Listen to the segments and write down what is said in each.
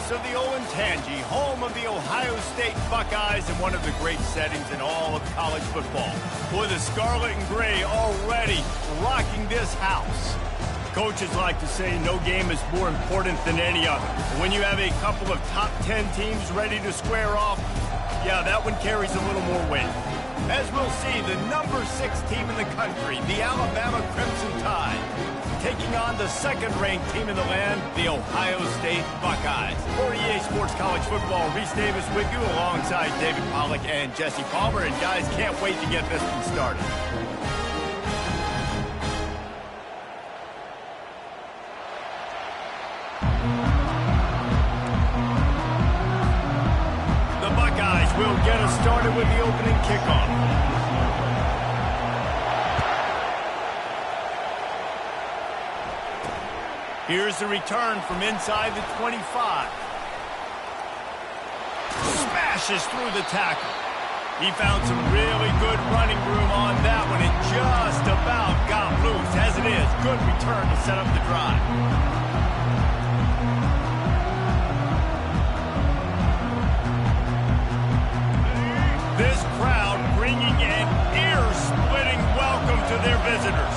house of the Olentangy, home of the Ohio State Buckeyes, and one of the great settings in all of college football. Boy, the Scarlet and Gray already rocking this house. Coaches like to say no game is more important than any other. When you have a couple of top 10 teams ready to square off, yeah, that one carries a little more weight. As we'll see, the number 6 team in the country, the Alabama Crimson Tide, taking on the second-ranked team in the land, the Ohio State Buckeyes. For EA Sports College Football, Reese Davis with you alongside David Pollack and Jesse Palmer. And guys, can't wait to get this one started. The Buckeyes will get us started with the opening kickoff. Here's the return from inside the 25. Smashes through the tackle. He found some really good running room on that one and just about got loose. As it is, good return to set up the drive. This crowd bringing an ear-splitting welcome to their visitors.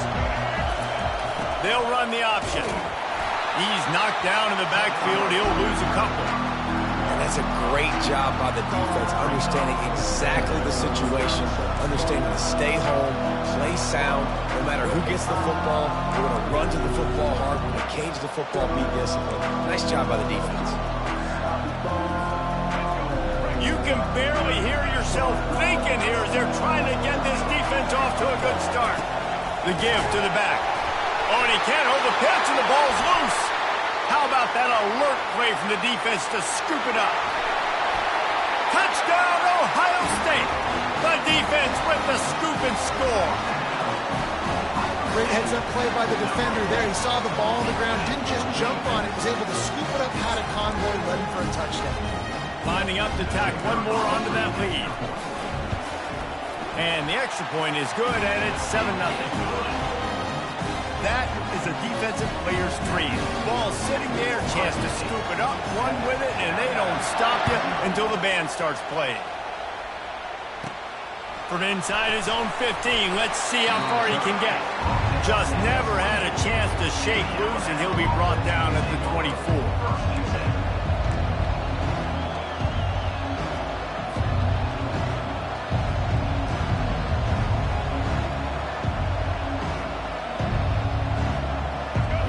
They'll run the option. He's knocked down in the backfield. He'll lose a couple. And that's a great job by the defense, understanding exactly the situation, understanding to stay home, play sound. No matter who gets the football, we're going to run to the football hard. We're going to cage the football, be disciplined. Nice job by the defense. You can barely hear yourself thinking here as they're trying to get this defense off to a good start. The give to the back. Oh, and he can't hold the pitch, and the ball's loose. How about that alert play from the defense to scoop it up? Touchdown, Ohio State. The defense with the scoop and score. Great heads-up play by the defender there. He saw the ball on the ground, didn't just jump on it, was able to scoop it up, had a convoy, led him for a touchdown. Lining up to tack one more onto that lead. And the extra point is good, and it's 7-0. That is a defensive player's dream. Ball sitting there, chance to scoop it up, run with it, and they don't stop you until the band starts playing. From inside his own 15, let's see how far he can get. Just never had a chance to shake loose, and he'll be brought down at the 24.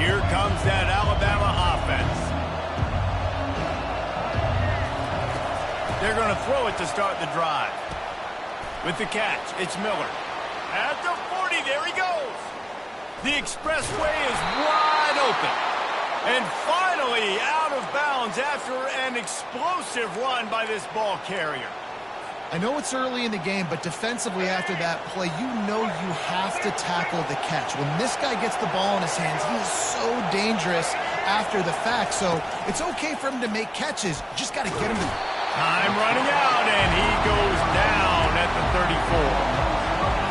Here comes that Alabama offense. They're going to throw it to start the drive. With the catch, it's Miller. At the 40, there he goes. The expressway is wide open. And finally out of bounds after an explosive run by this ball carrier. I know it's early in the game, but defensively after that play, you know you have to tackle the catch. When this guy gets the ball in his hands, he is so dangerous after the fact. So it's okay for him to make catches. Just got to get him to... Time running out, and he goes down at the 34.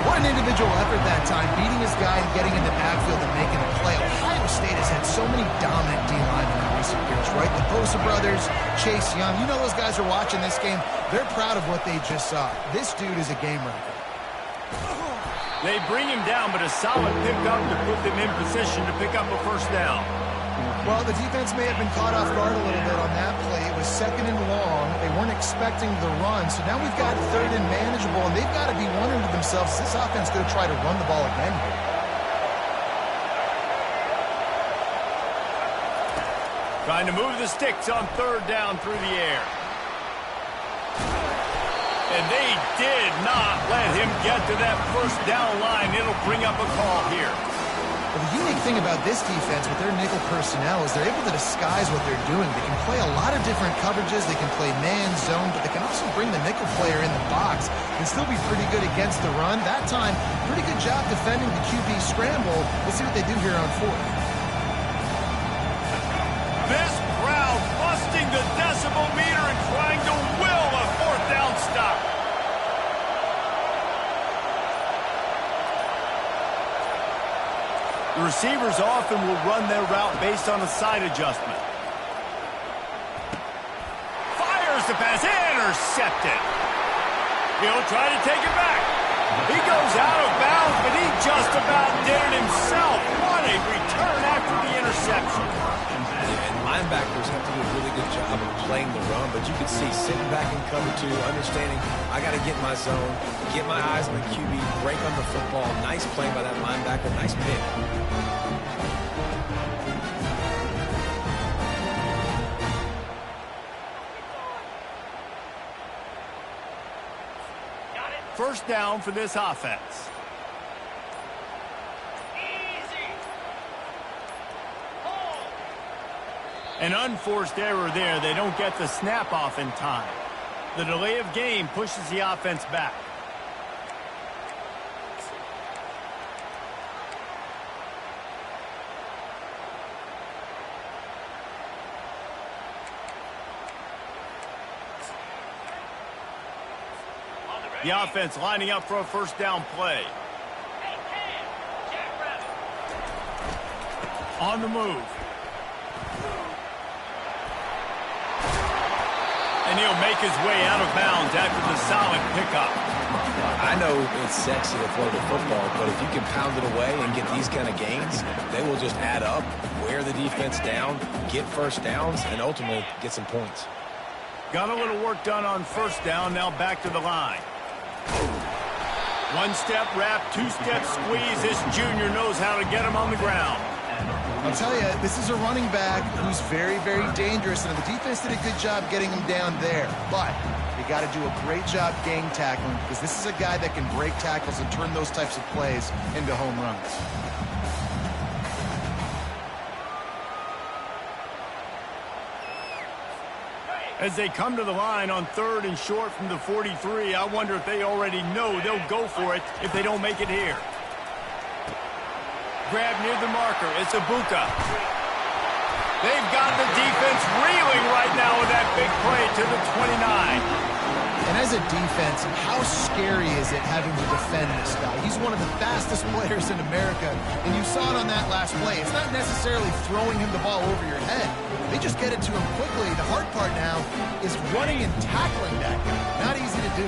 What an individual effort that time, beating his guy and getting in the backfield and making a play. Ohio State has had so many dominant D-linemen in recent years, right? The Bosa brothers, Chase Young, you know those guys are watching this game. They're proud of what they just saw. This dude is a game wrecker. They bring him down, but a solid pickup to put them in position to pick up a first down. Well, the defense may have been caught off guard a little bit on that play. It was 2nd and long. They weren't expecting the run, so now we've got 3rd and manageable, and they've got to be wondering to themselves, is this offense going to try to run the ball again here? Trying to move the sticks on 3rd down through the air. And they did not let him get to that first down line. It'll bring up a call here. Well, the unique thing about this defense with their nickel personnel is they're able to disguise what they're doing. They can play a lot of different coverages. They can play man, zone, but they can also bring the nickel player in the box and still be pretty good against the run. That time, pretty good job defending the QB scramble. Let's see what they do here on 4th. This crowd busting the decibel meter and trying to will a 4th down stop. The receivers often will run their route based on a side adjustment. the pass. Intercepted. He'll try to take it back. He goes out of bounds, but he just about did it himself. What a return after the interception. And linebackers have to do a really good job of playing the run, but you can see sitting back in cover two, understanding I got to get my zone, get my eyes on the QB, break on the football. Nice play by that linebacker. Nice pick. First down for this offense. An unforced error there. They don't get the snap off in time. The delay of game pushes the offense back. The offense lining up for a first down play. On the move. And he'll make his way out of bounds after the solid pickup. I know it's sexy to throw the football, but if you can pound it away and get these kind of gains, they will just add up, wear the defense down, get first downs, and ultimately get some points. Got a little work done on first down, now back to the line. One-step wrap, two-step squeeze. This junior knows how to get him on the ground. I'll tell you, this is a running back who's very, very dangerous, and the defense did a good job getting him down there. But you got to do a great job gang tackling, because this is a guy that can break tackles and turn those types of plays into home runs. As they come to the line on third and short from the 43, I wonder if they already know they'll go for it if they don't make it here. Grab near the marker. It's Ibuka. They've got the defense reeling right now with that big play to the 29. And as a defense, how scary is it having to defend this guy? He's one of the fastest players in America, and you saw it on that last play. It's not necessarily throwing him the ball over your head. They just get it to him quickly. The hard part now is running and tackling that guy. Not easy to do.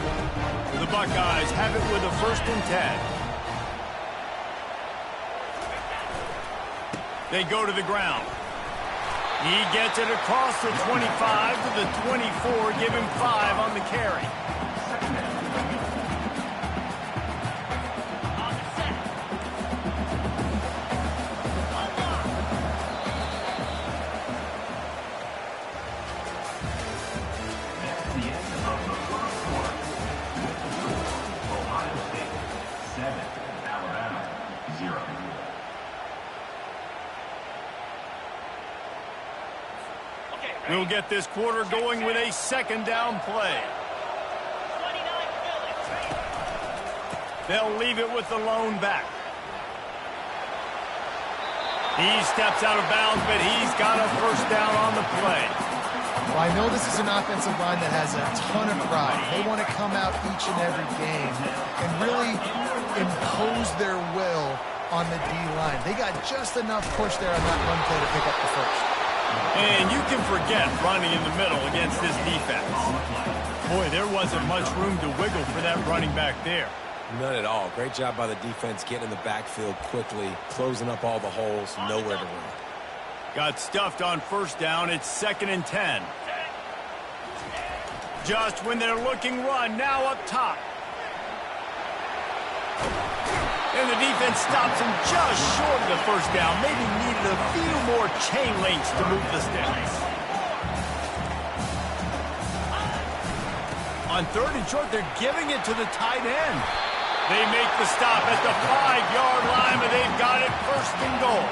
The Buckeyes have it with a 1st and 10. They go to the ground. He gets it across the 25 to the 24, give him 5 on the carry. We'll get this quarter going with a 2nd down play. They'll leave it with the lone back. He steps out of bounds, but he's got a 1st down on the play. Well, I know this is an offensive line that has a ton of pride. They want to come out each and every game and really impose their will on the D-line. They got just enough push there on that run play to pick up the 1st. And you can forget running in the middle against this defense. Boy, there wasn't much room to wiggle for that running back there. None at all. Great job by the defense getting in the backfield quickly, closing up all the holes, nowhere to run. Got stuffed on 1st down. It's 2nd and 10. Just when they're looking run, now up top. And the defense stops him just short of the 1st down. Maybe needed a few more chain links to move the sticks. On 3rd and short, they're giving it to the tight end. They make the stop at the 5-yard line, but they've got it 1st and goal.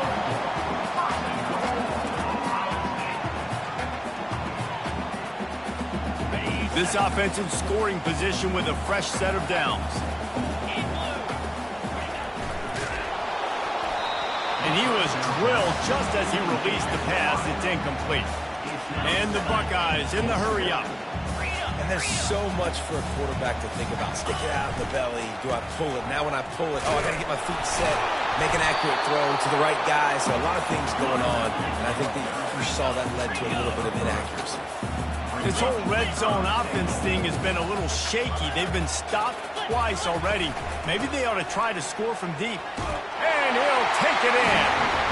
This offense in scoring position with a fresh set of downs. And he was drilled just as he released the pass. It's incomplete. And the Buckeyes in the hurry-up. And there's so much for a quarterback to think about. Stick it out of the belly. Do I pull it? Now when I pull it, I got to get my feet set, make an accurate throw to the right guy. So a lot of things going on. And I think that you saw that led to a little bit of inaccuracy. This whole red zone offense thing has been a little shaky. They've been stopped twice already. Maybe they ought to try to score from deep. And he'll take it in.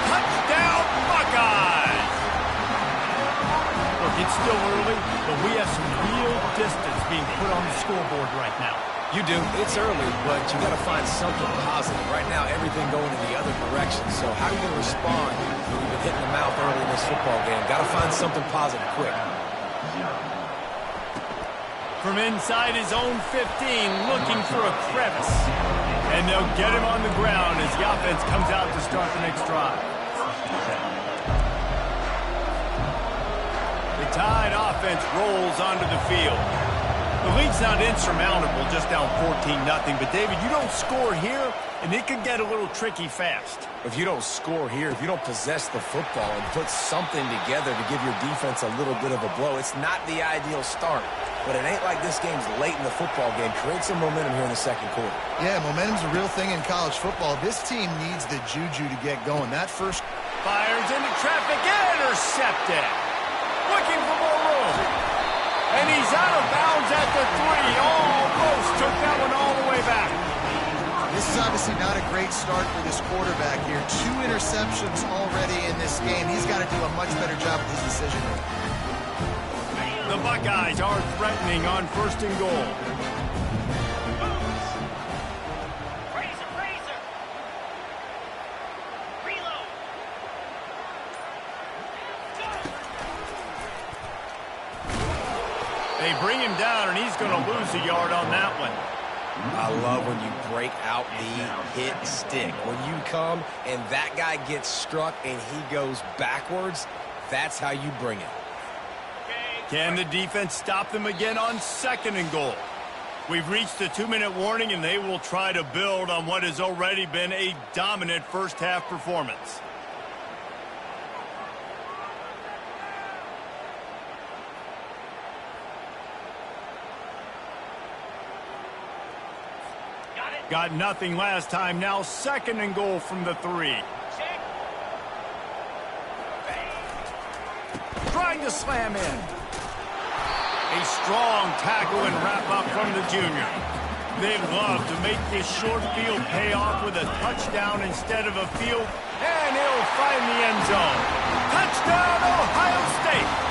Touchdown, Buckeyes! Look, it's still early, but we have some real distance being put on the scoreboard right now. You do. It's early, but you got to find something positive. Right now, everything going in the other direction. So how are you going to respond when you've been hitting the mouth early in this football game? Got to find something positive quick. From inside his own 15, looking for a crevice. And they'll get him on the ground as the offense comes out to start the next drive. The Tide offense rolls onto the field. The lead's not insurmountable, just down 14-0. But, David, you don't score here, and it could get a little tricky fast. If you don't score here, if you don't possess the football and put something together to give your defense a little bit of a blow, it's not the ideal start. But it ain't like this game's late in the football game. Create some momentum here in the second quarter. Yeah, momentum's a real thing in college football. This team needs the juju to get going. That first... Fires into traffic, intercepted. Looking for more room. And he's out of bounds at the 3. Almost took that one all the way back. This is obviously not a great start for this quarterback here. 2 interceptions already in this game. He's got to do a much better job with his decision. The Buckeyes are threatening on 1st and goal. They bring him down, and he's going to lose a yard on that one. I love when you break out the hit stick. When you come and that guy gets struck and he goes backwards, that's how you bring it. Can the defense stop them again on 2nd and goal? We've reached the 2-minute warning, and they will try to build on what has already been a dominant first-half performance. Got nothing last time. Now 2nd and goal from the 3. Trying to slam in. A strong tackle and wrap up from the junior. They love to make this short field pay off with a touchdown instead of a field. And he'll find the end zone. Touchdown, Ohio State.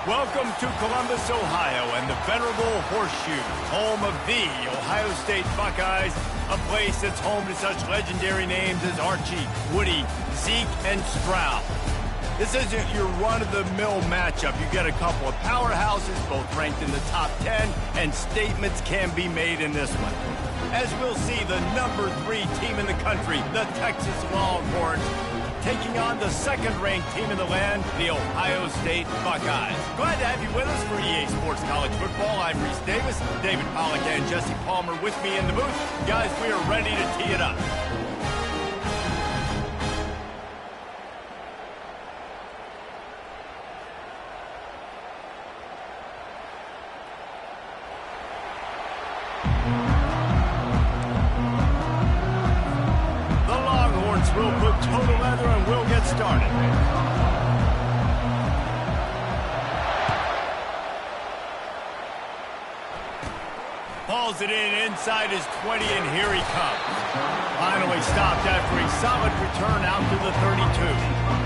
Welcome to Columbus, Ohio, and the venerable Horseshoe, home of the Ohio State Buckeyes, a place that's home to such legendary names as Archie, Woody, Zeke, and Stroud. This isn't your run-of-the-mill matchup. You get a couple of powerhouses, both ranked in the top 10, and statements can be made in this one. As we'll see, the number 3 team in the country, the Texas Longhorns, taking on the second-ranked team in the land, the Ohio State Buckeyes. Glad to have you with us for EA Sports College Football. I'm Reese Davis, David Pollack and Jesse Palmer with me in the booth. Guys, we are ready to tee it up. We'll put total leather and we'll get started. Hauls it in inside his 20, and here he comes. Finally stopped after a solid return out to the 32.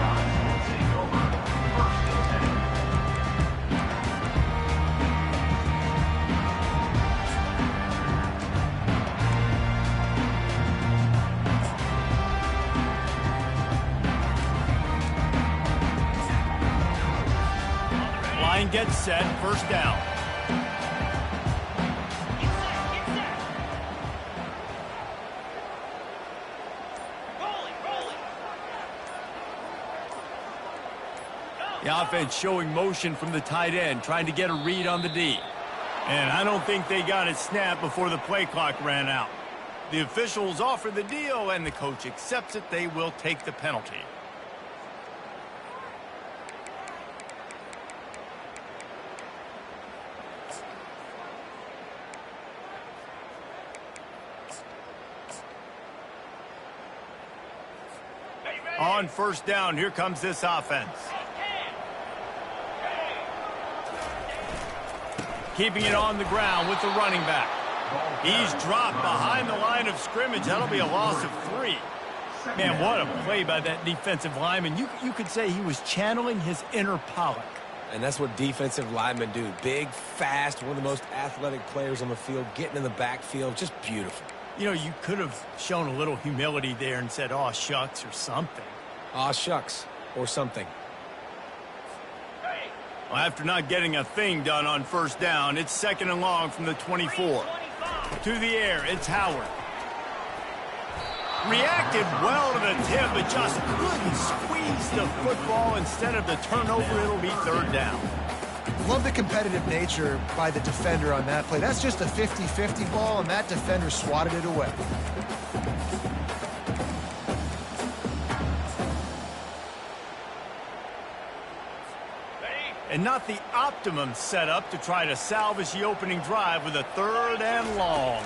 Line gets set, first down. The offense showing motion from the tight end, trying to get a read on the D. And I don't think they got it snapped before the play clock ran out. The officials offer the deal, and the coach accepts it. They will take the penalty. On first down, here comes this offense. Keeping it on the ground with the running back. He's dropped behind the line of scrimmage. That'll be a loss of 3. Man, what a play by that defensive lineman. You could say he was channeling his inner Pollack. And that's what defensive linemen do. Big, fast, one of the most athletic players on the field, getting in the backfield, just beautiful. You know, you could have shown a little humility there and said, "Aw, shucks," or something. Aw, shucks, or something. Well, after not getting a thing done on first down, it's second and long from the 24. To the air, it's Howard. Reacted well to the tip, but just couldn't squeeze the football. Instead of the turnover, it'll be third down. Love the competitive nature by the defender on that play. That's just a 50-50 ball, and that defender swatted it away. And not the optimum setup to try to salvage the opening drive with a third and long.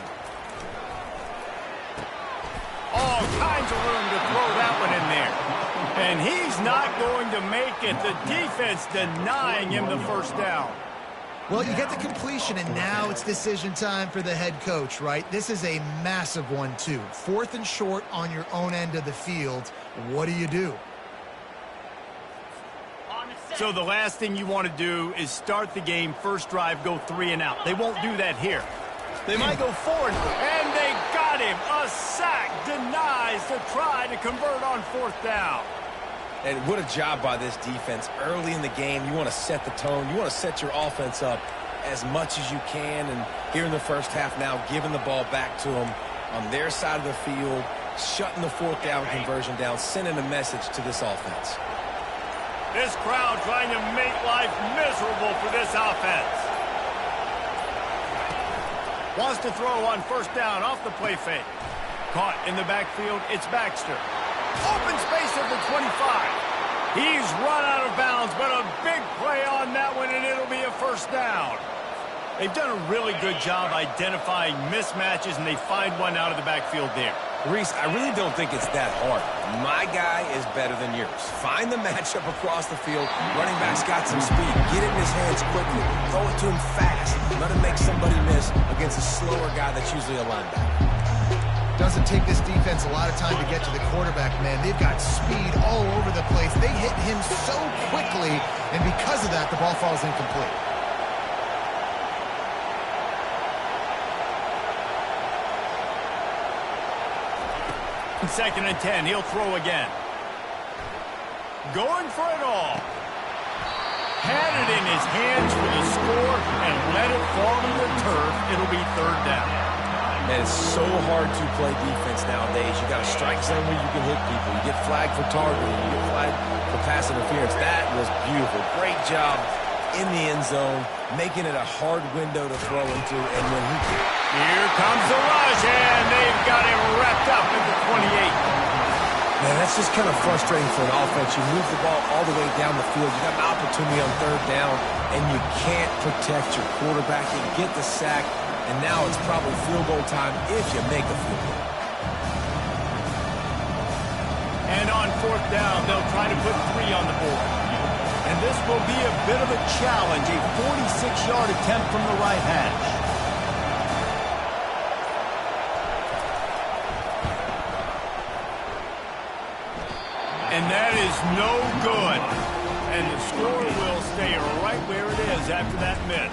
All kinds of room to throw that one in there. And he's not going to make it. The defense denying him the first down. Well, you get the completion, and now it's decision time for the head coach, right? This is a massive one, too. 4th and short on your own end of the field. What do you do? So the last thing you want to do is start the game, first drive, go 3 and out. They won't do that here. They might go 4 and they got him. A sack denies the try to convert on 4th down. And what a job by this defense. Early in the game, you want to set the tone. You want to set your offense up as much as you can. And here in the first half now, giving the ball back to them on their side of the field, shutting the 4th down conversion down, sending a message to this offense. This crowd trying to make life miserable for this offense. Wants to throw on first down off the play fake. Caught in the backfield, it's Baxter. Open space at the 25. He's run out of bounds, but a big play on that one, and it'll be a first down. They've done a really good job identifying mismatches, and they find one out of the backfield there. Reese, I really don't think it's that hard. My guy is better than yours. Find the matchup across the field. Running back's got some speed. Get it in his hands quickly. Throw it to him fast. Let him make somebody miss against a slower guy that's usually a linebacker. Doesn't take this defense a lot of time to get to the quarterback, man. They've got speed all over the place. They hit him so quickly, and because of that, the ball falls incomplete. Second and 10, he'll throw again. Going for it all. Had it in his hands for the score and let it fall to the turf. It'll be third down. Man, Man, it's so hard to play defense nowadays. You got a strike zone where you can hit people. You get flagged for targeting. You get flagged for pass interference. That was beautiful. Great job in the end zone, making it a hard window to throw into. And when he Here comes the rush, and they've got him wrapped up at the 28. Man, that's just kind of frustrating for an offense. You move the ball all the way down the field. You got an opportunity on third down, and you can't protect your quarterback. You get the sack, and now it's probably field goal time if you make a field goal. And on fourth down, they'll try to put 3 on the board. And this will be a bit of a challenge, a 46-yard attempt from the right hash. And that is no good. And the score will stay right where it is after that miss.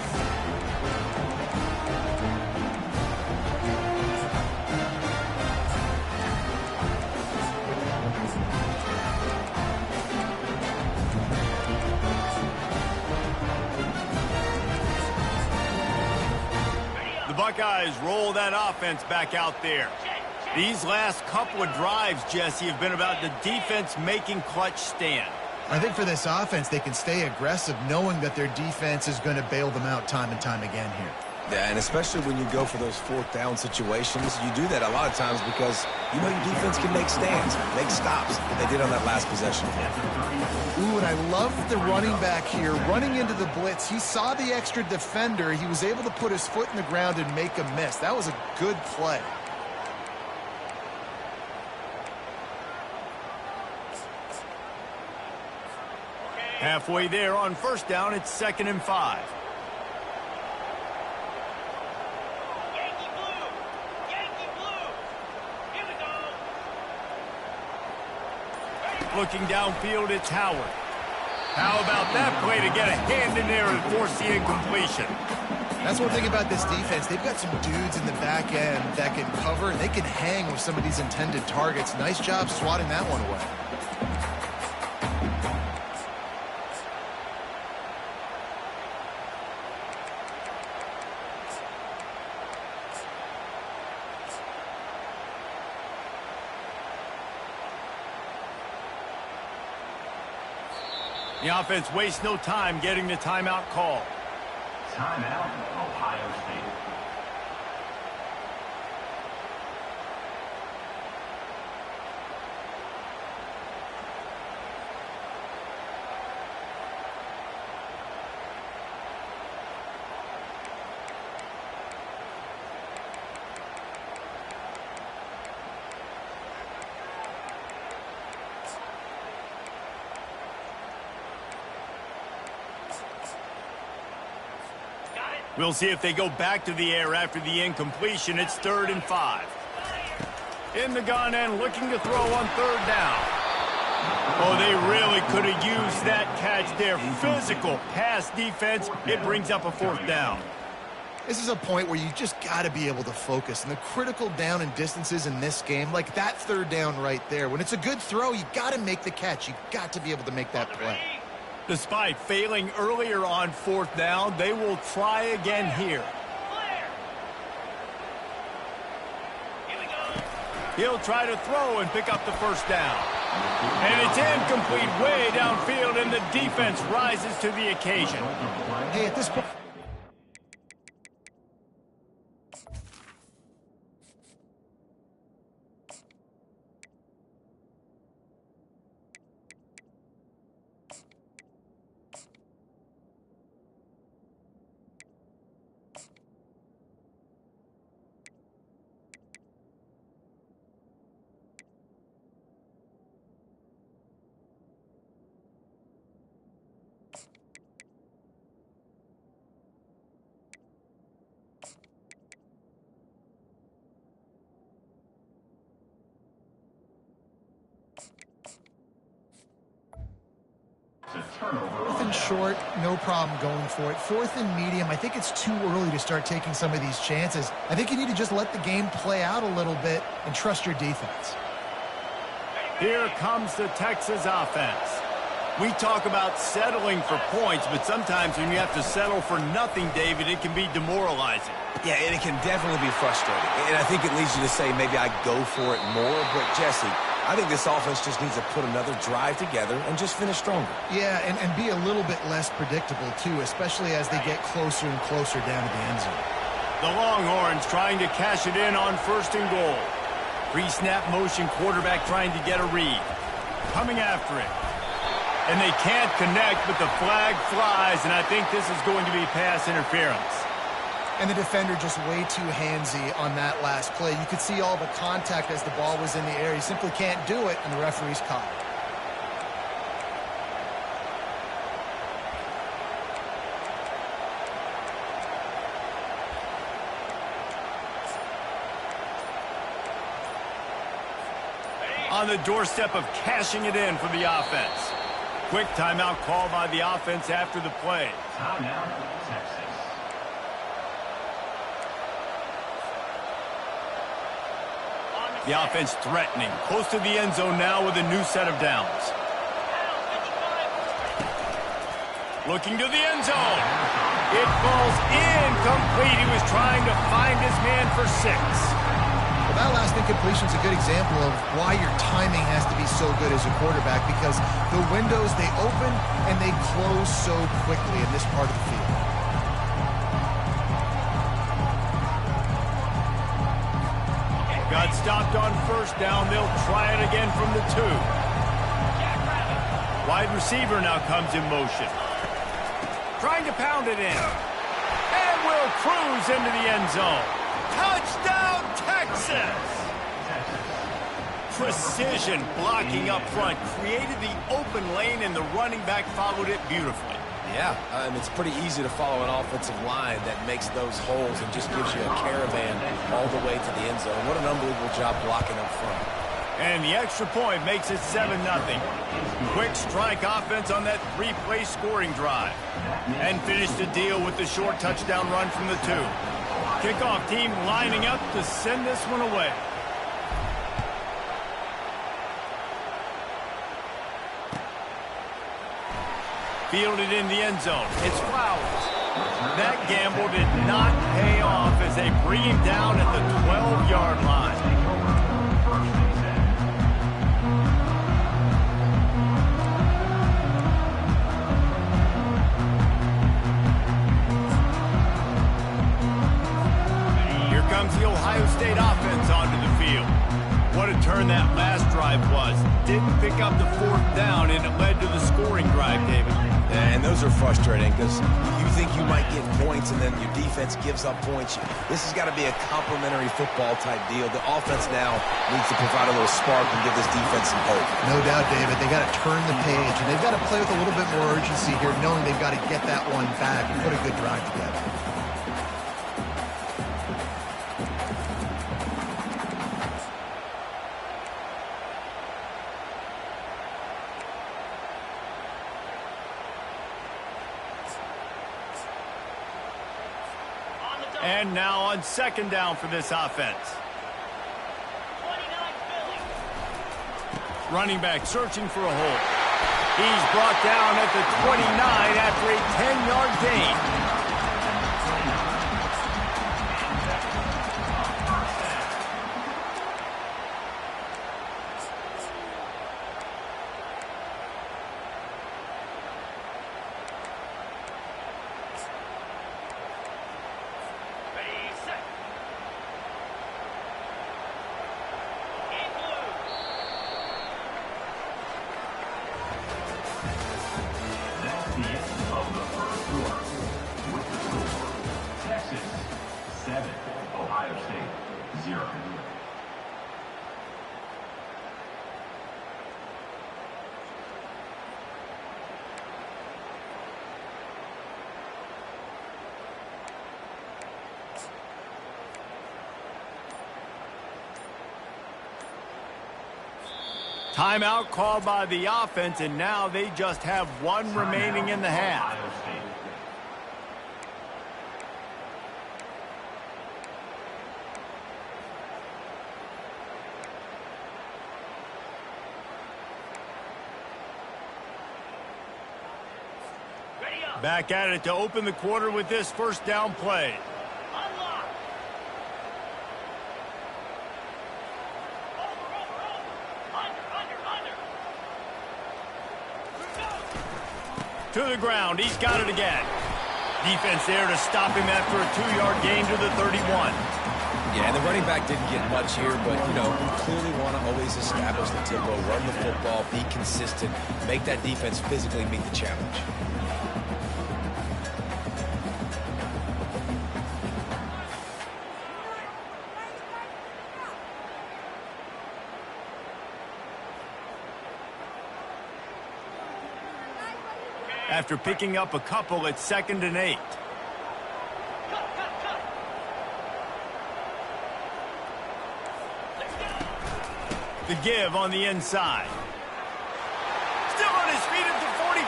The Buckeyes roll that offense back out there. These last couple of drives, Jesse, have been about the defense making clutch stand. I think for this offense, they can stay aggressive knowing that their defense is going to bail them out time and time again here. Yeah, and especially when you go for those fourth down situations, you do that a lot of times because you know your defense can make stands, make stops. They did on that last possession. Ooh, and I love the running back here running into the blitz. He saw the extra defender. He was able to put his foot in the ground and make a miss. That was a good play. Halfway there on first down, it's 2nd and 5. Yankee blue! Yankee blue! Here we go! Looking downfield, it's Howard. How about that play to get a hand in there and force the incompletion? That's one thing about this defense. They've got some dudes in the back end that can cover, and they can hang with some of these intended targets. Nice job swatting that one away. The offense wastes no time getting the timeout call. Timeout, Ohio State. We'll see if they go back to the air after the incompletion. It's 3rd and 5. In the gun and looking to throw on 3rd down. Oh, they really could have used that catch there. Physical pass defense. It brings up a 4th down. This is a point where you just got to be able to focus. And the critical down and distances in this game, like that 3rd down right there, when it's a good throw, you got to make the catch. You got to be able to make that play. Despite failing earlier on 4th down, they will try again here. He'll try to throw and pick up the 1st down. And it's incomplete way downfield, and the defense rises to the occasion. Hey, at this point... Fourth and short, no problem going for it. 4th and medium, I think it's too early to start taking some of these chances. I think you need to just let the game play out a little bit and trust your defense. Here comes the Texas offense. We talk about settling for points, but sometimes when you have to settle for nothing, David, it can be demoralizing. Yeah, and it can definitely be frustrating. And I think it leads you to say maybe I go for it more. But, Jesse, I think this offense just needs to put another drive together and just finish stronger. Yeah, and be a little bit less predictable, too, especially as they get closer and closer down to the end zone. The Longhorns trying to cash it in on 1st and goal. Pre-snap motion, quarterback trying to get a read. Coming after it. And they can't connect, but the flag flies, and I think this is going to be pass interference. And the defender just way too handsy on that last play. You could see all the contact as the ball was in the air. He simply can't do it, and the referee's caught it. On the doorstep of cashing it in for the offense. Quick timeout call by the offense after the play. Timeout, Texas. The offense threatening. Close to the end zone now with a new set of downs. Looking to the end zone. It falls incomplete. He was trying to find his man for 6. Well, that last incompletion is a good example of why your timing has to be so good as a quarterback, because the windows, they open and they close so quickly in this part of the field. Got stopped on 1st down. They'll try it again from the 2. Wide receiver now comes in motion. Trying to pound it in. And will cruise into the end zone. Touchdown, Texas! Precision blocking up front. Created the open lane, and the running back followed it beautifully. Yeah, and it's pretty easy to follow an offensive line that makes those holes and just gives you a caravan all the way to the end zone. What an unbelievable job blocking up front. And the extra point makes it 7-0. Quick strike offense on that 3-play scoring drive. And finish the deal with the short touchdown run from the 2. Kickoff team lining up to send this one away. Fielded in the end zone. It's Flowers. That gamble did not pay off as they bring him down at the 12-yard line. Here comes the Ohio State offense onto the field. What a turn that last drive was. Didn't pick up the 4th down, and it led to the scoring drive, David. And those are frustrating because you think you might get points and then your defense gives up points. This has got to be a complementary football type deal. The offense now needs to provide a little spark and give this defense some hope. No doubt, David. They got to turn the page, and they've got to play with a little bit more urgency here, knowing they've got to get that one back and put a good drive together. And now on 2nd down for this offense. 29 Philly. Running back searching for a hole. He's brought down at the 29 after a 10-yard gain. Texas 7, Ohio State 0. Timeout called by the offense, and now they just have one remaining in the half. Ohio State. Back at it to open the quarter with this first down play. Unlock. Under. To the ground. He's got it again. Defense there to stop him after a 2-yard gain to the 31. Yeah, and the running back didn't get much here, but, you know, you clearly want to always establish the tempo, run the football, be consistent, make that defense physically meet the challenge. After picking up a couple, it's 2nd and 8. The give on the inside. Still on his feet at the 45.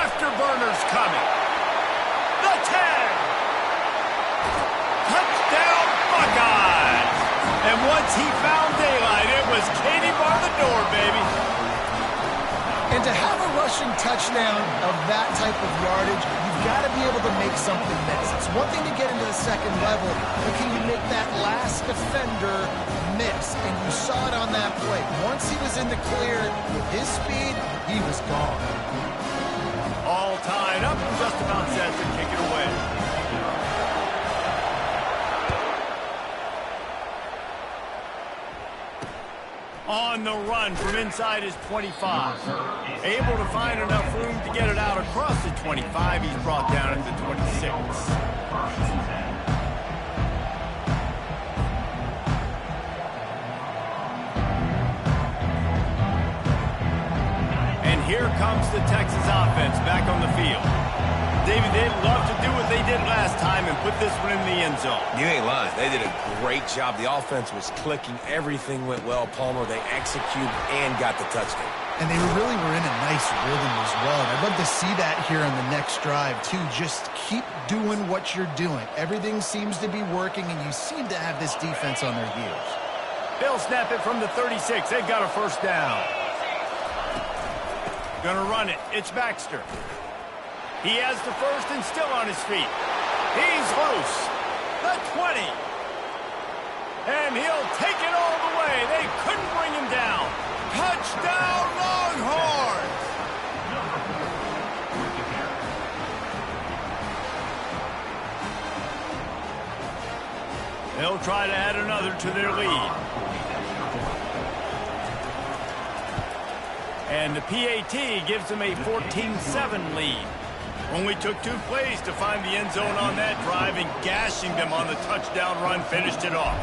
Afterburner's coming. The 10. Touchdown, Buckeyes. And once he found daylight, it was Katie bar the door, baby. And to have a rushing touchdown of that type of yardage, you've got to be able to make something miss. It's one thing to get into the second level, but can you make that last defender miss? And you saw it on that play. Once he was in the clear with his speed, he was gone. All tied up, just about set to kick it away. On the run from inside his 25. Able to find enough room to get it out across the 25. He's brought down at the 26. And here comes the Texas offense back on the field. David, they'd love to do what they did last time and put this one in the end zone. You ain't lying. They did a great job. The offense was clicking. Everything went well, Palmer. They executed and got the touchdown. And they really were in a nice rhythm as well. And I'd love to see that here on the next drive, too. Just keep doing what you're doing. Everything seems to be working, and you seem to have this defense on their heels. They'll snap it from the 36. They've got a first down. Gonna run it. It's Baxter. He has the first and still on his feet. He's loose. The 20. And he'll take it all the way. They couldn't bring him down. Touchdown, Longhorns! They'll try to add another to their lead. And the PAT gives them a 14-7 lead. Only took 2 plays to find the end zone on that drive, and gashing them on the touchdown run finished it off.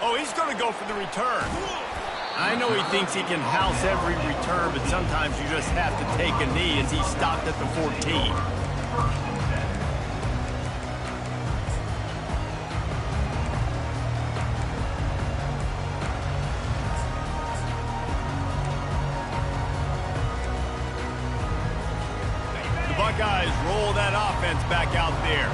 Oh, he's going to go for the return. I know he thinks he can house every return, but sometimes you just have to take a knee as he stopped at the 14. Buckeyes roll that offense back out there.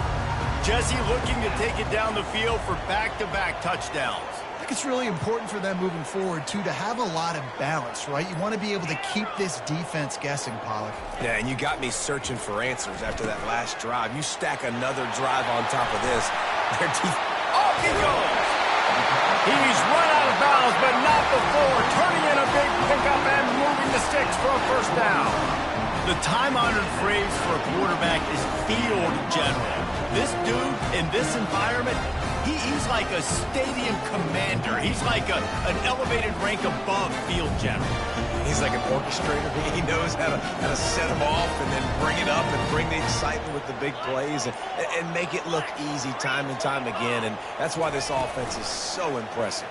Jesse looking to take it down the field for back-to-back touchdowns. I think it's really important for them moving forward, too, to have a lot of balance, right? You want to be able to keep this defense guessing, Pollock. Yeah, and you got me searching for answers after that last drive. You stack another drive on top of this. Off he goes! He's run out of bounds, but not before. Turning in a big pickup and moving the sticks for a first down. The time-honored phrase for a quarterback is field general. This dude, in this environment, he's like a stadium commander. He's like an elevated rank above field general. He's like an orchestrator. He knows how to set them off and then bring it up and bring the excitement with the big plays and make it look easy time and time again. And that's why this offense is so impressive.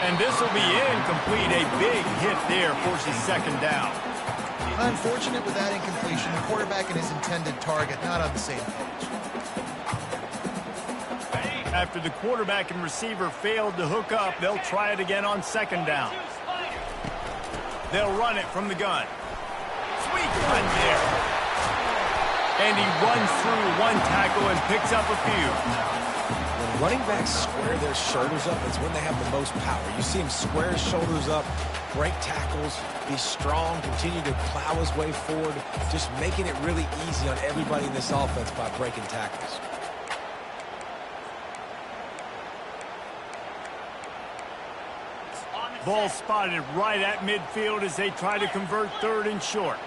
And this will be incomplete. A big hit there forces second down. Unfortunate with that incompletion. The quarterback and his intended target not on the same page. After the quarterback and receiver failed to hook up, they'll try it again on second down. They'll run it from the gun. Sweet run there. And he runs through one tackle and picks up a few. When running backs square their shoulders up, it's when they have the most power. You see him square his shoulders up, break tackles, be strong, continue to plow his way forward, just making it really easy on everybody in this offense by breaking tackles. Ball spotted right at midfield as they try to convert 3rd and short.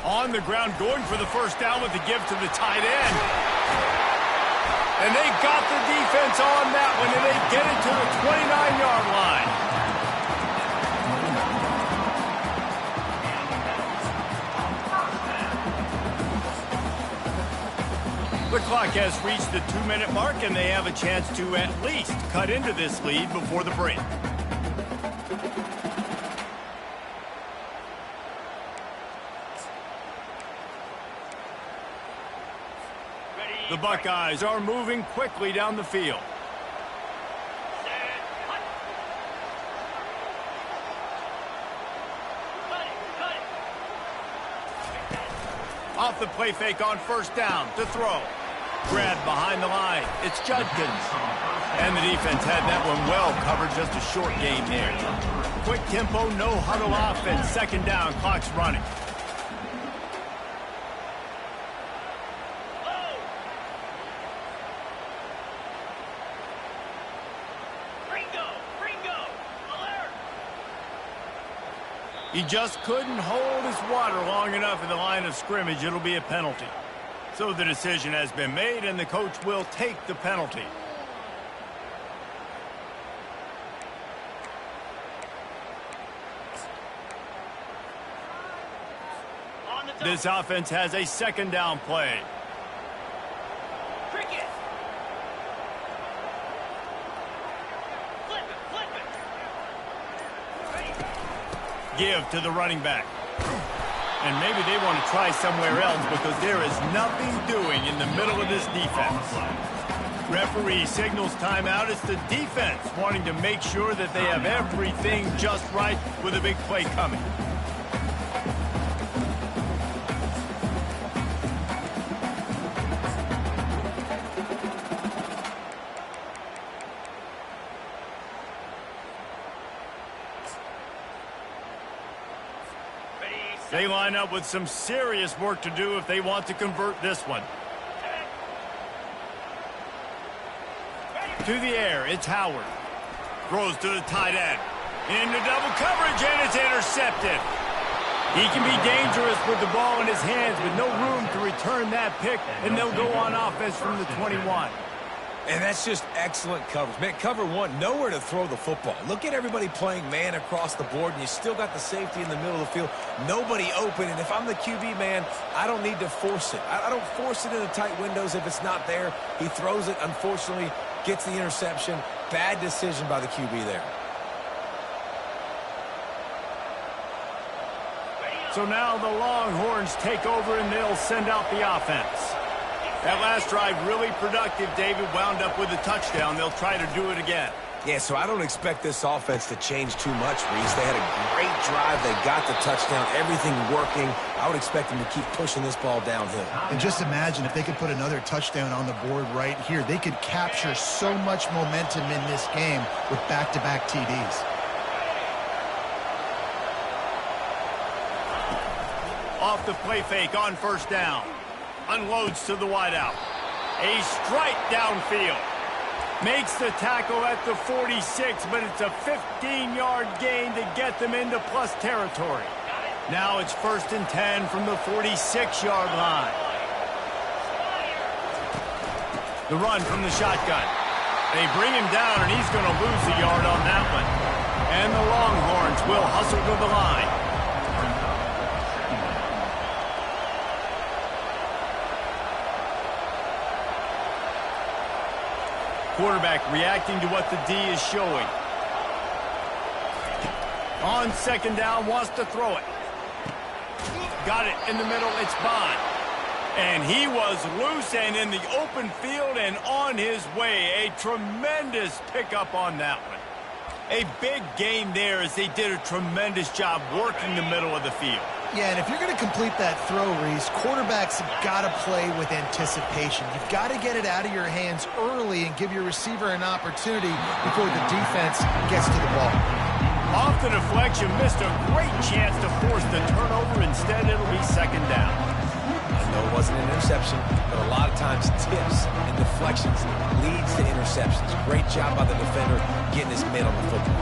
On the ground, going for the first down with the give to the tight end. And they got the defense on that one, and they get it to the 29-yard line. The clock has reached the 2-minute mark, and they have a chance to at least cut into this lead before the break. The Buckeyes are moving quickly down the field. Off the play fake on first down to throw. Grabbed behind the line. It's Judkins. And the defense had that one well covered, just a short gain there. Quick tempo, no huddle offense. 2nd down, clock's running. He just couldn't hold his water long enough in the line of scrimmage. It'll be a penalty. So the decision has been made, and the coach will take the penalty. This offense has a 2nd down play. Give to the running back. And maybe they want to try somewhere else because there is nothing doing in the middle of this defense. Referee signals timeout. It's the defense wanting to make sure that they have everything just right with a big play coming. They line up with some serious work to do if they want to convert this one. To the air, it's Howard. Throws to the tight end. Into double coverage, and it's intercepted. He can be dangerous with the ball in his hands, but no room to return that pick, and they'll go on offense from the 21. And that's just excellent coverage. Man, cover one, nowhere to throw the football. Look at everybody playing man across the board, and you still got the safety in the middle of the field. Nobody open, and if I'm the QB, man, I don't need to force it. I don't force it into tight windows if it's not there. He throws it, unfortunately, gets the interception. Bad decision by the QB there. So now the Longhorns take over, and they'll send out the offense. That last drive really productive. David wound up with a touchdown. They'll try to do it again. Yeah, so I don't expect this offense to change too much, Reese. They had a great drive. They got the touchdown. Everything working. I would expect them to keep pushing this ball downhill. And just imagine if they could put another touchdown on the board right here. They could capture so much momentum in this game with back-to-back TDs. Off the play fake on first down. Unloads to the wideout. A strike downfield. Makes the tackle at the 46, but it's a 15-yard gain to get them into plus territory. Now it's 1st and 10 from the 46-yard line. The run from the shotgun. They bring him down, and he's going to lose a yard on that one. And the Longhorns will hustle to the line. Quarterback reacting to what the D is showing. On 2nd down, wants to throw it. Got it in the middle, it's Bond. And he was loose and in the open field and on his way. A tremendous pickup on that one. A big gain there as they did a tremendous job working the middle of the field. Yeah, and if you're going to complete that throw, Reese, quarterbacks have got to play with anticipation. You've got to get it out of your hands early and give your receiver an opportunity before the defense gets to the ball. Off the deflection, missed a great chance to force the turnover. Instead, it'll be second down. I know it wasn't an interception, but a lot of times tips and deflections leads to interceptions. Great job by the defender getting his mitt on the football.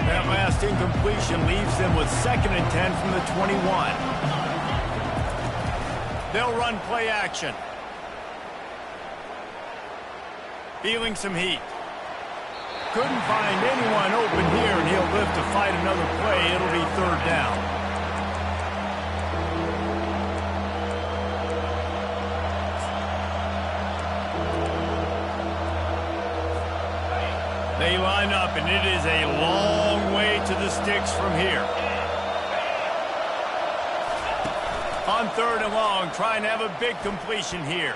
That last incompletion leaves them with 2nd and 10 from the 21. They'll run play action. Feeling some heat. Couldn't find anyone open here, and he'll live to fight another play. It'll be 3rd down. They line up, and it is a long way to the sticks from here. On 3rd and long, trying to have a big completion here.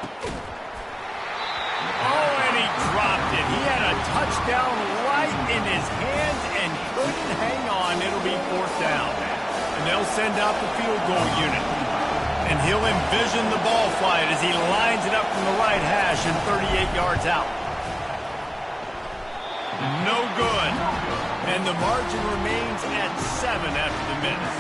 Oh, and he dropped it. He had a touchdown right in his hands and couldn't hang on. It'll be 4th down. And they'll send out the field goal unit. And he'll envision the ball flight as he lines it up from the right hash and 38 yards out. No good. And the margin remains at 7 after the minute.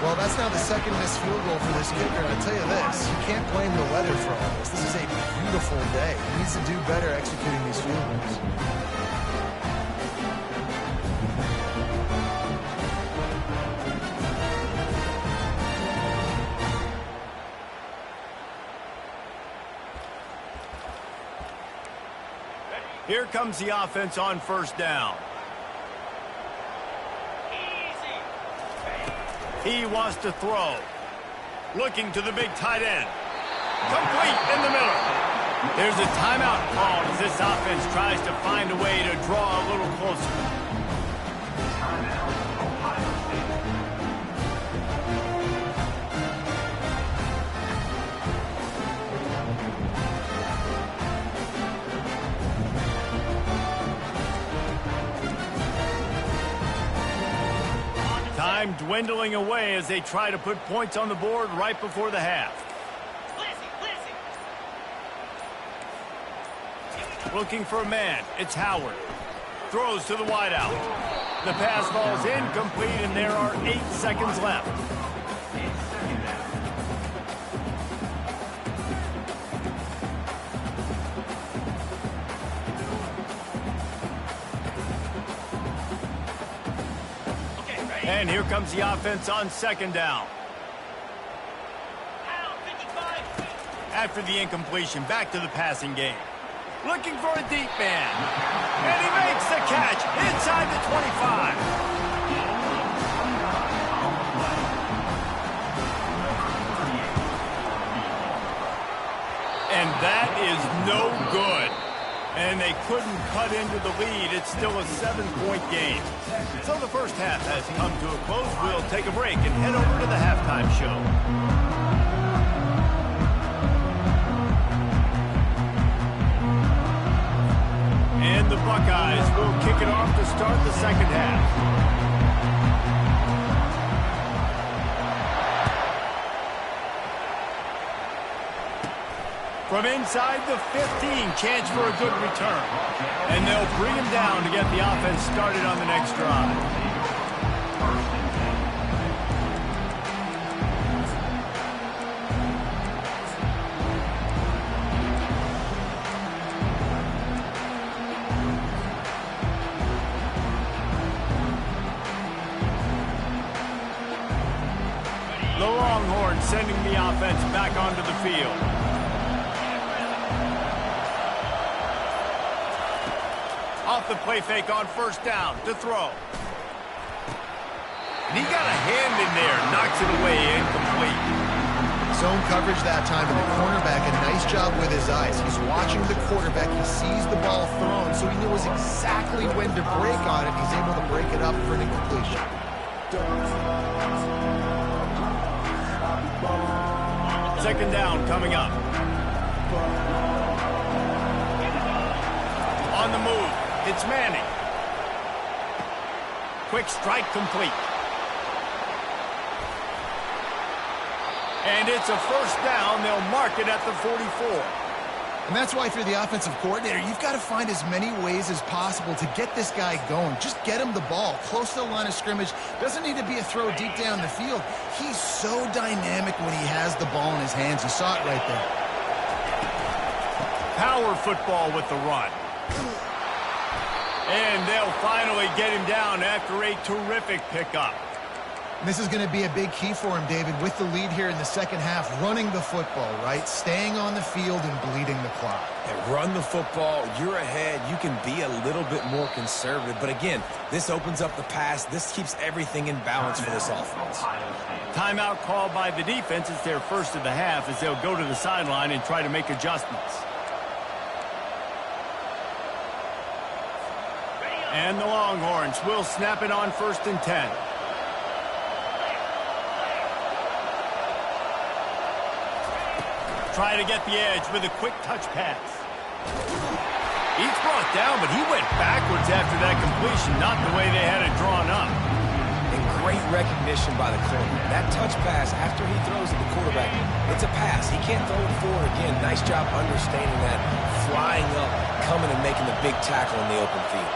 Well, that's now the 2nd missed field goal for this kicker, and I tell you this, you can't blame the weather for all this. This is a beautiful day. He needs to do better executing these field goals. Here comes the offense on 1st down. He wants to throw. Looking to the big tight end. Complete in the middle. There's a timeout called as this offense tries to find a way to draw a little closer. Time dwindling away as they try to put points on the board right before the half. Looking for a man. It's Howard. Throws to the wideout. The pass falls incomplete, and there are 8 seconds left. And here comes the offense on 2nd down. After the incompletion, back to the passing game. Looking for a deep man. And he makes the catch inside the 25. And that is no good. And they couldn't cut into the lead. It's still a 7-point game. So the first half has come to a close. We'll take a break and head over to the halftime show. And the Buckeyes will kick it off to start the 2nd half. From inside the 15, chance for a good return. And they'll bring him down to get the offense started on the next drive. The Longhorns sending the offense back onto the field. Off the play fake on 1st down to throw. And he got a hand in there, knocks it away, incomplete. Zone coverage that time, and the cornerback, a nice job with his eyes. He's watching the quarterback. He sees the ball thrown, so he knows exactly when to break on it. He's able to break it up for an incompletion. Second down coming up. On the move, it's Manning. Quick strike complete. And it's a first down. They'll mark it at the 44. And that's why if you're the offensive coordinator, you've got to find as many ways as possible to get this guy going. Just get him the ball close to the line of scrimmage. Doesn't need to be a throw deep down the field. He's so dynamic when he has the ball in his hands. You saw it right there. Power football with the run. And they'll finally get him down after a terrific pickup. This is going to be a big key for him, David, with the lead here in the second half, running the football, right? Staying on the field and bleeding the clock. And run the football, you're ahead, you can be a little bit more conservative. But again, this opens up the pass. This keeps everything in balance for this offense. Timeout called by the defense. It's their first of the half as they'll go to the sideline and try to make adjustments. And the Longhorns will snap it on 1st and 10. Try to get the edge with a quick touch pass. He's brought down, but he went backwards after that completion, not the way they had it drawn up. And great recognition by the corner. That touch pass after he throws at the quarterback, it's a pass. He can't throw it forward again. Nice job understanding that, flying up, coming and making the big tackle in the open field.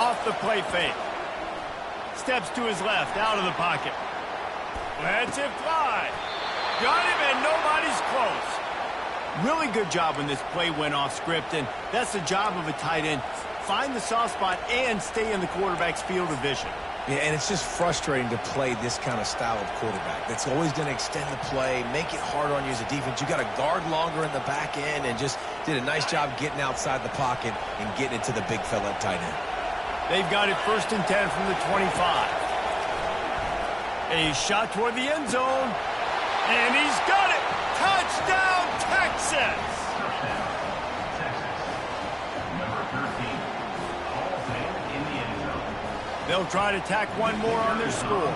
Off the play fake. Steps to his left, out of the pocket. Lets it fly. Got him, and nobody's close. Really good job when this play went off script, and that's the job of a tight end. Find the soft spot and stay in the quarterback's field of vision. Yeah, and it's just frustrating to play this kind of style of quarterback. That's always going to extend the play, make it hard on you as a defense. You got to guard longer in the back end, and just did a nice job getting outside the pocket and getting it to the big fella at tight end. They've got it 1st and 10 from the 25. A shot toward the end zone. And he's got it! Touchdown, Texas! Touchdown, Texas. Number 13, Hall Tate in the end zone. They'll try to tack one more on their score.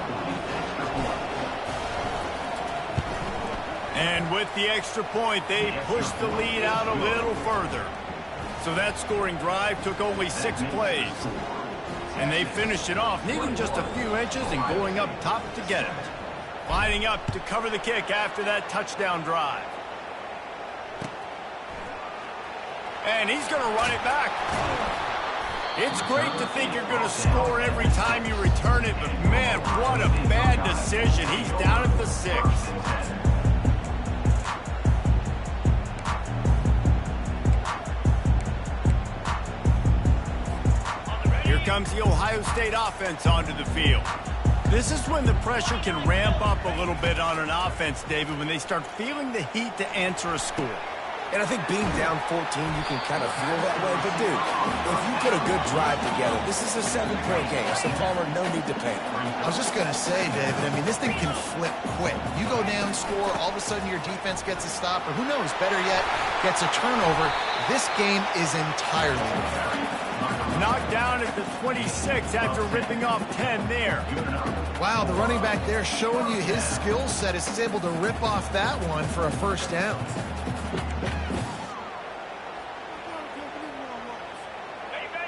And with the extra point, they pushed the lead out a little further. So that scoring drive took only 6 plays. And they finished it off, needing just a few inches and going up top to get it. Lining up to cover the kick after that touchdown drive. And he's going to run it back. It's great to think you're going to score every time you return it, but man, what a bad decision. He's down at the 6. Here comes the Ohio State offense onto the field. This is when the pressure can ramp up a little bit on an offense, David, when they start feeling the heat to answer a score. And I think being down 14, you can kind of feel that way. But, dude, if you put a good drive together, this is a 7-point game. So, Palmer, no need to panic. I was just going to say, David, I mean, this thing can flip quick. You go down, score, all of a sudden your defense gets a stop, or who knows, better yet, gets a turnover. This game is entirely different. Knocked down at the 26 after ripping off 10 there. Wow, the running back there showing you his skill set as he's able to rip off that one for a first down.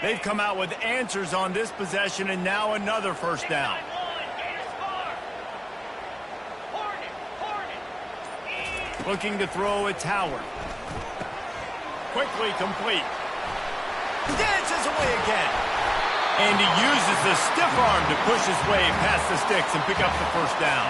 They've come out with answers on this possession, and now another first down. Looking to throw, it's Howard. Quickly complete. He dances away again. And he uses the stiff arm to push his way past the sticks and pick up the first down.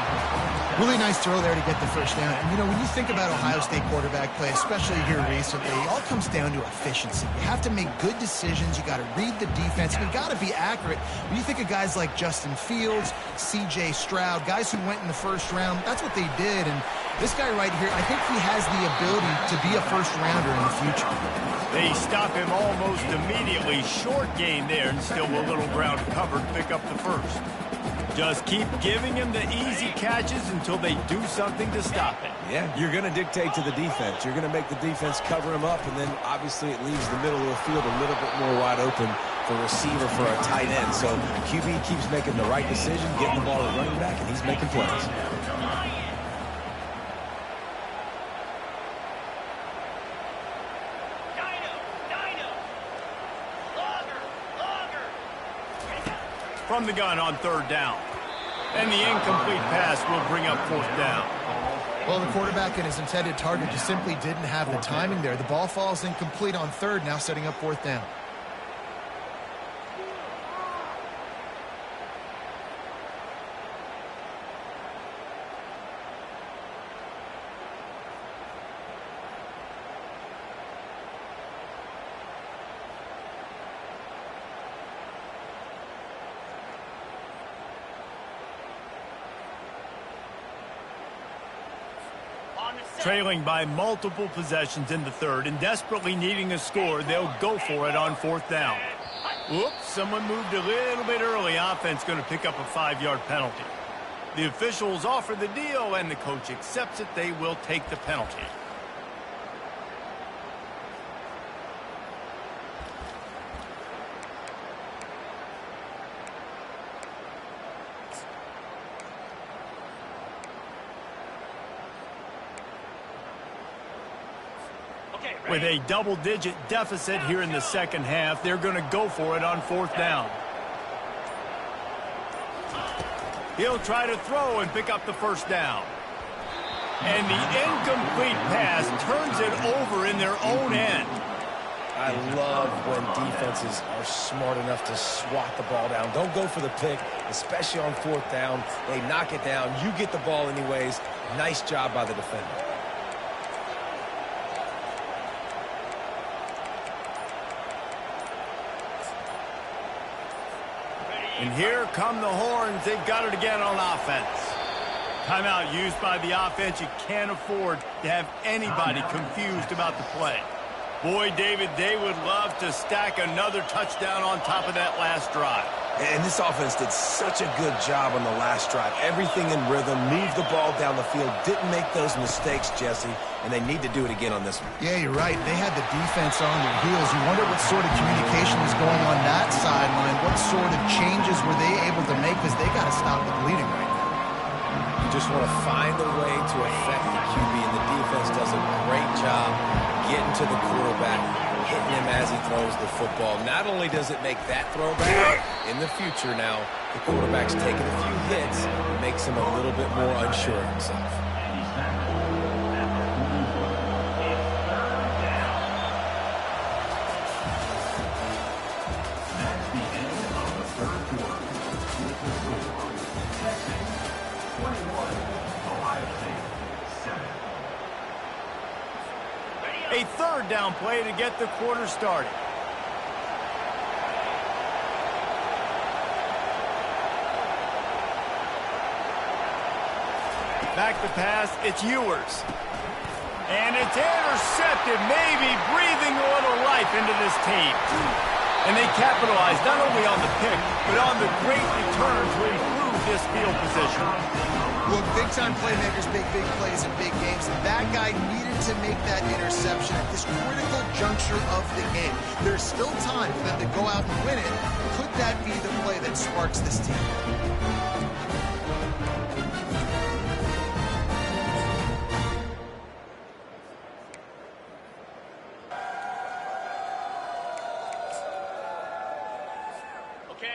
Really nice throw there to get the first down. And, you know, when you think about Ohio State quarterback play, especially here recently, it all comes down to efficiency. You have to make good decisions. You got to read the defense. You got to be accurate. When you think of guys like Justin Fields, C.J. Stroud, guys who went in the first round, that's what they did. And this guy right here, I think he has the ability to be a first-rounder in the future. They stop him almost immediately. Short gain there, and still a little ground covered. Pick up the first. Just keep giving him the easy catches until they do something to stop it. Yeah, you're going to dictate to the defense. You're going to make the defense cover him up, and then obviously it leaves the middle of the field a little bit more wide open for receiver for a tight end. So QB keeps making the right decision, getting the ball to running back, and he's making plays. From the gun on third down. And the incomplete pass will bring up fourth down. Well, the quarterback and his intended target just simply didn't have the timing there. The ball falls incomplete on third, now setting up fourth down. Trailing by multiple possessions in the third and desperately needing a score, they'll go for it on fourth down. Whoops, someone moved a little bit early. Offense going to pick up a 5-yard penalty. The officials offer the deal, and the coach accepts it. They will take the penalty. With a double-digit deficit here in the second half, they're going to go for it on fourth down. He'll try to throw and pick up the first down. And the incomplete pass turns it over in their own end. I love when defenses are smart enough to swat the ball down. Don't go for the pick, especially on fourth down. They knock it down. You get the ball anyways. Nice job by the defender. And here come the horns. They've got it again on offense. Timeout used by the offense. You can't afford to have anybody confused about the play. Boy, David, they would love to stack another touchdown on top of that last drive. And this offense did such a good job on the last drive. Everything in rhythm, moved the ball down the field, didn't make those mistakes, Jesse, and they need to do it again on this one. Yeah, you're right. They had the defense on their heels. You wonder what sort of communication was going on that sideline. What sort of changes were they able to make, because they got to stop the bleeding right now. You just want to find a way to affect the QB, and the defense does a great job getting to the quarterback, hitting him as he throws the football. Not only does it make that throwback, in the future now, the quarterback's taking a few hits, makes him a little bit more unsure of himself. A third down play to get the quarter started. Back to pass, it's Ewers. And it's intercepted, maybe breathing a little life into this team. And they capitalized not only on the pick, but on the great return to improve this field position. Look, big-time playmakers make big plays in big games, and that guy needed to make that interception at this critical juncture of the game. There's still time for them to go out and win it. Could that be the play that sparks this team?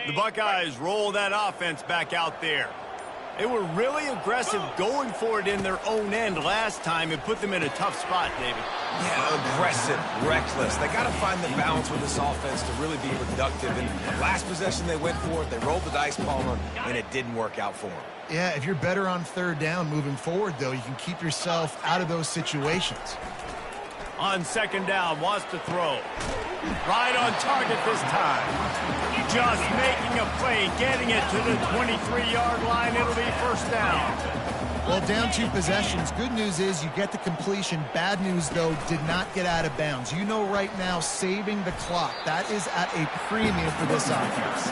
The Buckeyes roll that offense back out there. They were really aggressive going for it in their own end last time. It put them in a tough spot, David. Yeah, aggressive, reckless. They got to find the balance with this offense to really be productive. And last possession they went for it, they rolled the dice, Palmer, and it didn't work out for them. Yeah, if you're better on third down moving forward, though, you can keep yourself out of those situations. On second down, wants to throw. Right on target this time. Just making a play, getting it to the 23-yard line. It'll be first down. Well, down 2 possessions. Good news is you get the completion. Bad news, though, did not get out of bounds. You know right now, saving the clock. That is at a premium for this offense.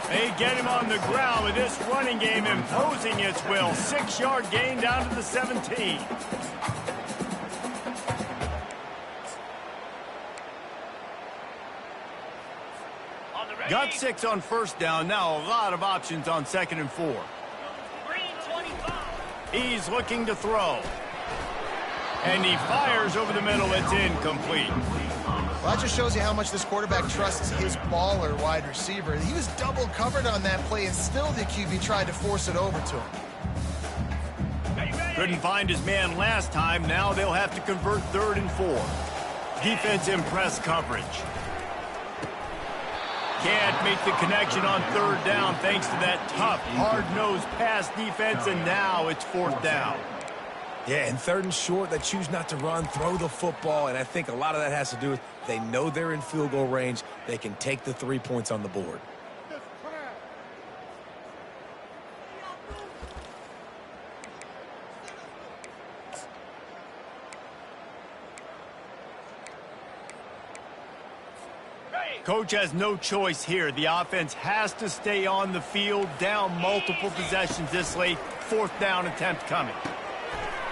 They get him on the ground with this running game imposing its will. 6-yard gain down to the 17. Got 6 on first down. Now a lot of options on 2nd and 4. Green 25. He's looking to throw. And he fires over the middle. It's incomplete. Well, that just shows you how much this quarterback trusts his baller wide receiver. He was double covered on that play, and still the QB tried to force it over to him. Couldn't find his man last time. Now they'll have to convert 3rd and 4. Defense in press coverage. Can't make the connection on 3rd down thanks to that tough, hard-nosed pass defense, and now it's 4th down. Yeah, and 3rd and short, they choose not to run, throw the football, and I think a lot of that has to do with they know they're in field goal range. They can take the 3 points on the board. Coach has no choice here. The offense has to stay on the field, down multiple possessions this late. 4th down attempt coming.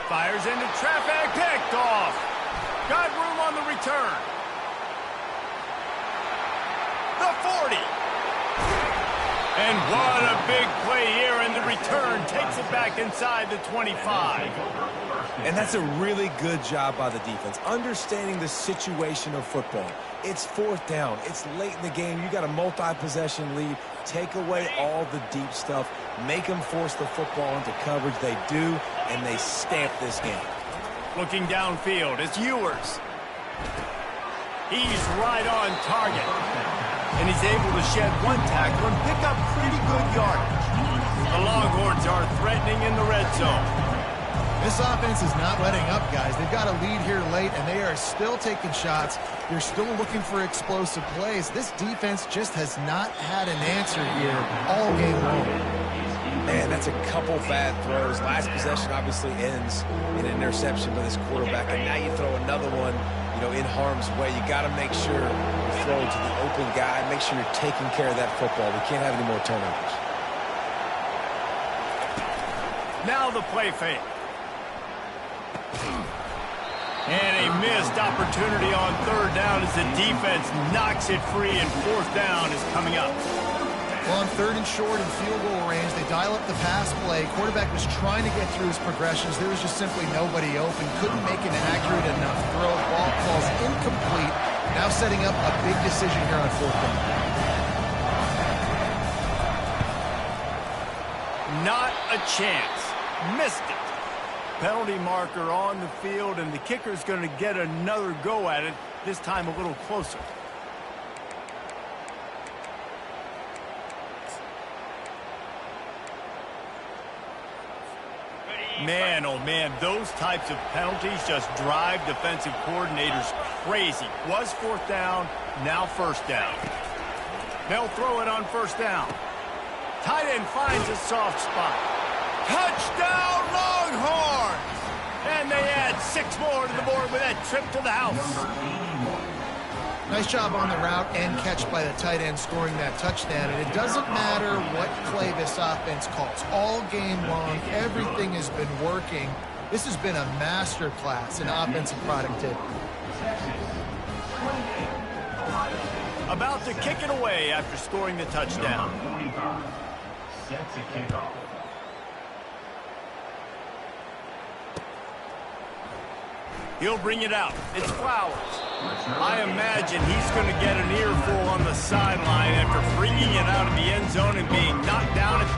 Fires into traffic, picked off. Got room on the return. The 40. And what a big play here, and the return takes it back inside the 25. And that's a really good job by the defense, understanding the situation of football. It's 4th down. It's late in the game. You got a multi-possession lead. Take away all the deep stuff. Make them force the football into coverage. They do, and they stamp this game. Looking downfield, it's Ewers. He's right on target. And he's able to shed 1 tackle and pick up pretty good yardage. The Longhorns are threatening in the red zone. This offense is not letting up, guys. They've got a lead here late, and they are still taking shots. They're still looking for explosive plays. This defense just has not had an answer here all game long. Man, that's a couple bad throws. Last possession obviously ends in an interception by this quarterback, and now you throw another one, in harm's way. You got to make sure you throw to the open guy. Make sure you're taking care of that football. We can't have any more turnovers. Now the play fake. And a missed opportunity on 3rd down as the defense knocks it free, and 4th down is coming up. Well, on 3rd and short and field goal range, they dial up the pass play. Quarterback was trying to get through his progressions. There was just simply nobody open. Couldn't make an accurate enough throw. Ball falls incomplete. Now setting up a big decision here on 4th down. Not a chance. Missed it. Penalty marker on the field, and the kicker's going to get another go at it, this time a little closer. Man, oh man, those types of penalties just drive defensive coordinators crazy. Was 4th down, now 1st down. They'll throw it on 1st down. Tight end finds a soft spot. Touchdown, Longhorns! And they add 6 more to the board with that trip to the house. Nice job on the route and catch by the tight end scoring that touchdown. And it doesn't matter what play this offense calls. All game long, everything has been working. This has been a master class in offensive productivity. About to kick it away after scoring the touchdown. Sets a kickoff. He'll bring it out. It's Flowers. I imagine he's going to get an earful on the sideline after bringing it out of the end zone and being knocked down at